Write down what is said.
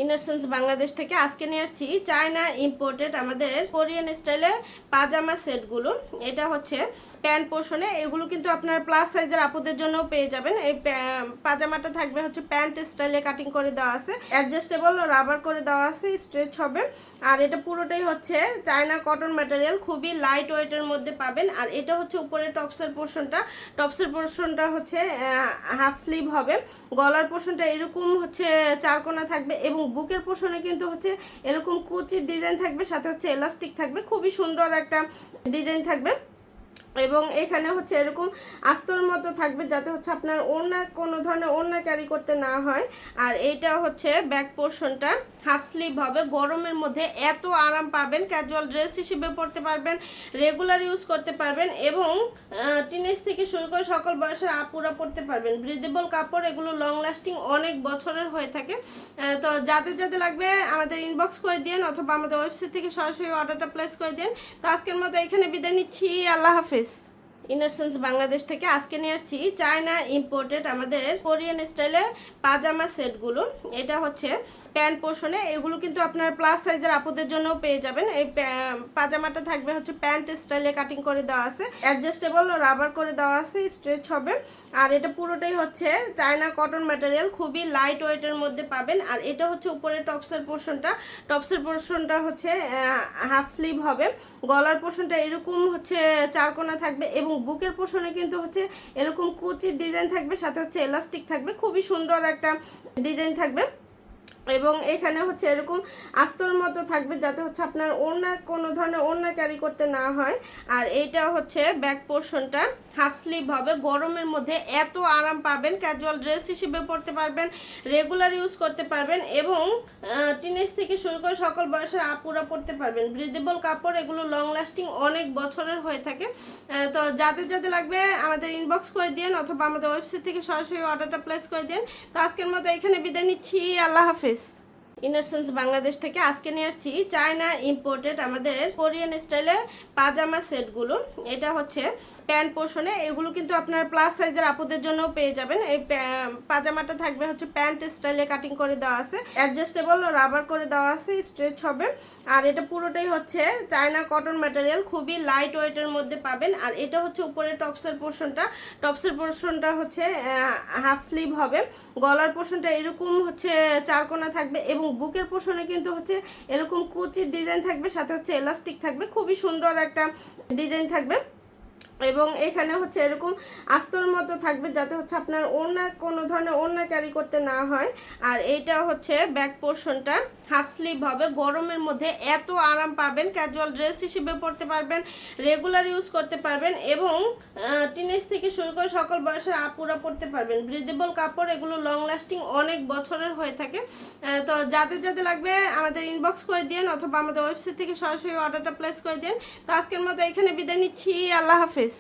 ইনারসেন্স বাংলাদেশ থেকে আজকে নিয়ে আসছি চায়না ইম্পোর্টেড আমাদের কোরিয়ান স্টাইলে পাজামা সেটগুলো। এটা হচ্ছে প্যান্ট পোর্শনে, এগুলো কিন্তু আপনার প্লাস সাইজের আপুদের জন্য পেয়ে যাবেন। এই পাজামাটা থাকবে হচ্ছে প্যান্ট স্টাইলে কাটিং করে দেওয়া আছে, অ্যাডজাস্টেবল রাবার করে দেওয়া আছে, স্ট্রেচ হবে। আর এটা পুরোটাই হচ্ছে চায়না কটন ম্যাটেরিয়াল, খুবই লাইট ওয়েটের মধ্যে পাবেন। আর এটা হচ্ছে উপরে টপসের পোর্শনটা হচ্ছে হাফ স্লিভ হবে। গলার পোর্শনটা এরকম হচ্ছে চারকোনা থাকবে এবং বুকের পোর্শনে কিন্তু হচ্ছে এরকম কুচির ডিজাইন থাকবে, সাথে হচ্ছে এলাস্টিক থাকবে, খুবই সুন্দর একটা ডিজাইন থাকবে। এবং এখানে হচ্ছে এরকম আস্তর মতো থাকবে, যাতে হচ্ছে আপনার ওড়না কোনো ধরনের ওড়না ক্যারি করতে না হয়। আর এইটা হচ্ছে ব্যাক পোর্শনটা হাফ স্লিভ হবে। গরমের মধ্যে এত আরাম পাবেন, ক্যাজুয়াল ড্রেস হিসেবে পরতে পারবেন, রেগুলার ইউজ করতে পারবেন এবং টিনেজ থেকে শুরু করে সকল বয়সের আপুরা পরতে পারবেন। ব্রিদেবল কাপড়, এগুলো লং লাস্টিং অনেক বছরের হয়ে থাকে। তো যাদের যাদের লাগবে আমাদের ইনবক্স করে দিন অথবা আমাদের ওয়েবসাইট থেকে সরাসরি অর্ডারটা প্লেস করে দিন। তো আজকের মতো এখানে বিদায় নিচ্ছি, আল্লাহ হাফিজ। ইনারসেন্স বাংলাদেশ থেকে আজকে নিয়ে আসছি চায়না ইম্পোর্টেড আমাদের কোরিয়ান স্টাইলে পাজামা সেটগুলো। এটা হচ্ছে প্যান্ট পোর্শনে, এগুলো কিন্তু আপনার প্লাস সাইজের আপুদের জন্য পেয়ে যাবেন। এই পাজামাটা থাকবে হচ্ছে প্যান্ট স্টাইলে কাটিং করে দেওয়া আছে, অ্যাডজাস্টেবল রাবার করে দেওয়া আছে, স্ট্রেচ হবে। আর এটা পুরোটাই হচ্ছে চায়না কটন ম্যাটেরিয়াল, খুবই লাইট ওয়েটের মধ্যে পাবেন। আর এটা হচ্ছে উপরে টপসের পোর্শনটা হচ্ছে হাফ স্লিভ হবে। গলার পোর্শনটা এরকম হচ্ছে চারকোনা থাকবে এবং বুকের পোর্শনে কিন্তু হচ্ছে এরকম কুচির ডিজাইন থাকবে, সাথে হচ্ছে এলাস্টিক থাকবে, খুবই সুন্দর একটা ডিজাইন থাকবে। এবং এখানে হচ্ছে এরকম আস্তর মতো থাকবে, যাতে হচ্ছে আপনার ওড়না কোনো ধরনের ওড়না ক্যারি করতে না হয়। আর এইটা হচ্ছে ব্যাক পোর্শনটা হাফ স্লিভ হবে। গরমের মধ্যে এত আরাম পাবেন, ক্যাজুয়াল ড্রেস হিসেবে পরতে পারবেন, রেগুলার ইউজ করতে পারবেন এবং টিনেজ থেকে শুরু করে সকল বয়সের আপুরা পরতে পারবেন। ব্রিদেবল কাপড়, এগুলো লং লাস্টিং অনেক বছরের হয়ে থাকে। তো যাদের যাদের লাগবে আমাদের ইনবক্স করে দিন অথবা আমাদের ওয়েবসাইট থেকে সরাসরি অর্ডারটা প্লেস করে দিন। তো আজকের মতো এখানে বিদায় নিচ্ছি, আল্লাহ হাফিজ। ইনারসেন্স বাংলাদেশ থেকে আজকে নিয়ে আসছি চায়না ইম্পোর্টেড আমাদের কোরিয়ান স্টাইলে পাজামা সেটগুলো। এটা হচ্ছে প্যান্ট পোর্শনে, এগুলো কিন্তু আপনার প্লাস সাইজের আপুদের জন্য পেয়ে যাবেন। এই পাজামাটা থাকবে হচ্ছে প্যান্ট স্টাইলে কাটিং করে দেওয়া আছে, অ্যাডজাস্টেবল রাবার করে দেওয়া আছে, স্ট্রেচ হবে। আর এটা পুরোটাই হচ্ছে চায়না কটন ম্যাটেরিয়াল, খুবই লাইট ওয়েটের মধ্যে পাবেন। আর এটা হচ্ছে উপরে টপসের পোর্শনটা হচ্ছে হাফ স্লিভ হবে। গলার পোর্শনটা এরকম হচ্ছে চারকোনা থাকবে এবং বুকের পোর্শনে কিন্তু হচ্ছে এরকম কুচির ডিজাইন থাকবে, সাথে হচ্ছে এলাস্টিক থাকবে, খুবই সুন্দর একটা ডিজাইন থাকবে। এবং এখানে হচ্ছে এরকম আস্তর মতো থাকবে, যাতে হচ্ছে আপনার ওড়না কোনো ধরনের ওড়না ক্যারি করতে না হয়। আর এইটা হচ্ছে ব্যাক পোর্শনটা হাফ স্লিভ হবে। গরমের মধ্যে এত আরাম পাবেন, ক্যাজুয়াল ড্রেস হিসেবে পরতে পারবেন, রেগুলার ইউজ করতে পারবেন এবং টিনেজ থেকে শুরু করে সকল বয়সের আপুরা পরতে পারবেন। ব্রিদেবল কাপড়, এগুলো লং লাস্টিং অনেক বছরের হয়ে থাকে। তো যাদের যাদের লাগবে আমাদের ইনবক্স করে দিন অথবা আমাদের ওয়েবসাইট থেকে সরাসরি অর্ডারটা প্লেস করে দিন। তো আজকের মতো এখানে বিদায় নিচ্ছি, আল্লাহ হাফিজ।